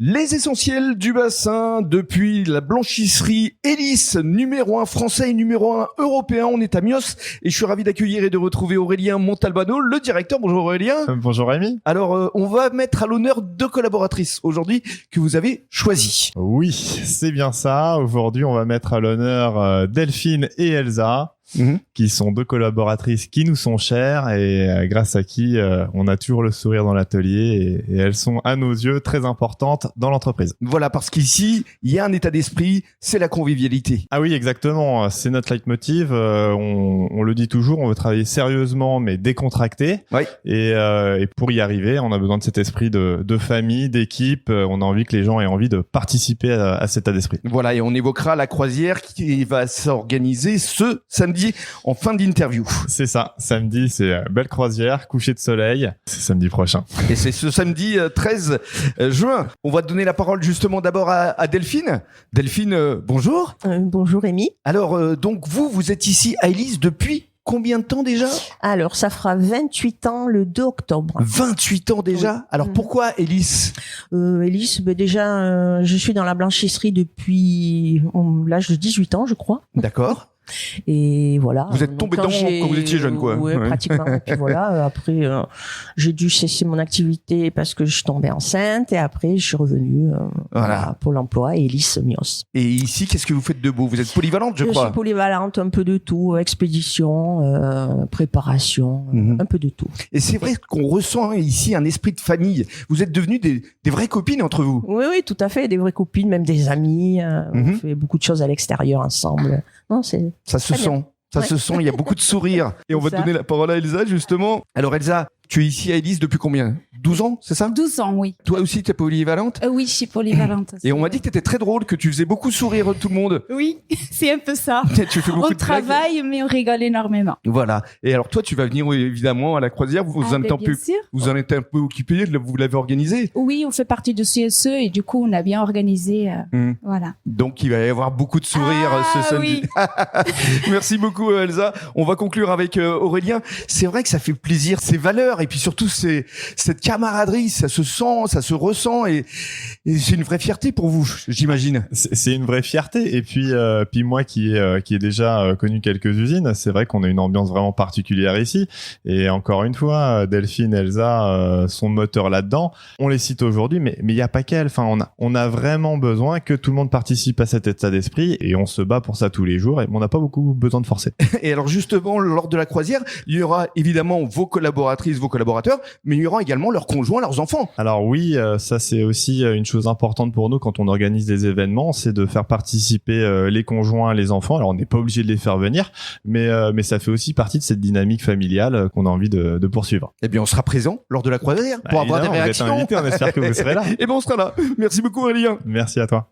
Les essentiels du bassin depuis la blanchisserie Hélice, numéro 1 français et numéro 1 européen. On est à Mios et je suis ravi d'accueillir et de retrouver Aurélien Montalbano, le directeur. Bonjour Aurélien. Bonjour Rémi. Alors, on va mettre à l'honneur 2 collaboratrices aujourd'hui que vous avez choisies. Oui, c'est bien ça. Aujourd'hui, on va mettre à l'honneur Delphine et Elsa. Qui sont 2 collaboratrices qui nous sont chères et grâce à qui on a toujours le sourire dans l'atelier et elles sont à nos yeux très importantes dans l'entreprise. Voilà, parce qu'ici, il y a un état d'esprit, c'est la convivialité. Ah oui, exactement, c'est notre leitmotiv, on le dit toujours, on veut travailler sérieusement mais décontracté. Oui. Et pour y arriver, on a besoin de cet esprit de famille, d'équipe, on a envie que les gens aient envie de participer à cet état d'esprit. Voilà, et on évoquera la croisière qui va s'organiser ce samedi en fin d'interview. C'est ça, samedi, c'est belle croisière, coucher de soleil, c'est samedi prochain. Et c'est ce samedi 13 juin. On va te donner la parole justement d'abord à Delphine. Delphine, bonjour. Bonjour Rémi. Alors, donc vous êtes ici à Hélice depuis combien de temps déjà ? Alors, ça fera 28 ans le 2 octobre. 28 ans déjà ? Oui. Alors, pourquoi Hélice ? Hélice, déjà, je suis dans la blanchisserie depuis l'âge de 18 ans, je crois. D'accord. Et voilà. Vous êtes tombé dedans quand vous étiez jeune, quoi. Ouais. Pratiquement. Et puis voilà. Après, j'ai dû cesser mon activité parce que je suis tombée enceinte. Et après, je suis revenue à Pôle emploi et Hélice Mios. Et ici, qu'est-ce que vous faites de beau ? Vous êtes polyvalente, je crois. Je suis polyvalente, un peu de tout, expédition, préparation, un peu de tout. Et c'est vrai qu'on ressent ici un esprit de famille. Vous êtes devenues des vraies copines entre vous. Oui, tout à fait, des vraies copines, même des amis. On fait beaucoup de choses à l'extérieur ensemble. Non, ça se sent. Ça se sent, il y a beaucoup de sourires. Et on va te donner la parole à Elsa, justement. Alors Elsa, tu es ici à Hélice depuis combien ? 12 ans, c'est ça ? 12 ans, oui. Toi aussi, tu es polyvalente ? Oui, je suis polyvalente. Et on m'a dit que tu étais très drôle, que tu faisais beaucoup sourire tout le monde. Oui, c'est un peu ça. Tu fais beaucoup on travaille, mais on rigole énormément. Voilà. Et alors toi, tu vas venir évidemment à la croisière. Vous en êtes un peu occupé, vous l'avez organisé ? Oui, on fait partie de CSE et du coup, on a bien organisé. Voilà. Donc, il va y avoir beaucoup de sourires ce samedi. Oui. Merci beaucoup, Elsa. On va conclure avec Aurélien. C'est vrai que ça fait plaisir, ces valeurs et puis surtout cette camaraderie, ça se sent, ça se ressent et c'est une vraie fierté pour vous, j'imagine. C'est une vraie fierté et puis moi qui ai déjà connu quelques usines, c'est vrai qu'on a une ambiance vraiment particulière ici et encore une fois, Delphine, Elsa sont moteurs là-dedans. On les cite aujourd'hui, mais il y a pas qu'elles. Enfin, on a vraiment besoin que tout le monde participe à cet état d'esprit et on se bat pour ça tous les jours et on n'a pas beaucoup besoin de forcer. Et alors justement, lors de la croisière, il y aura évidemment vos collaboratrices, vos collaborateurs, mais il y aura également leurs conjoints, leurs enfants. Alors oui, ça c'est aussi une chose importante pour nous quand on organise des événements, c'est de faire participer les conjoints, les enfants. Alors on n'est pas obligé de les faire venir, mais ça fait aussi partie de cette dynamique familiale qu'on a envie de poursuivre. Eh bien, on sera présent lors de la croisière pour avoir des réactions. Vous êtes invités, on espère que vous serez là. Et bien, on sera là. Merci beaucoup, Aurélien. Merci à toi.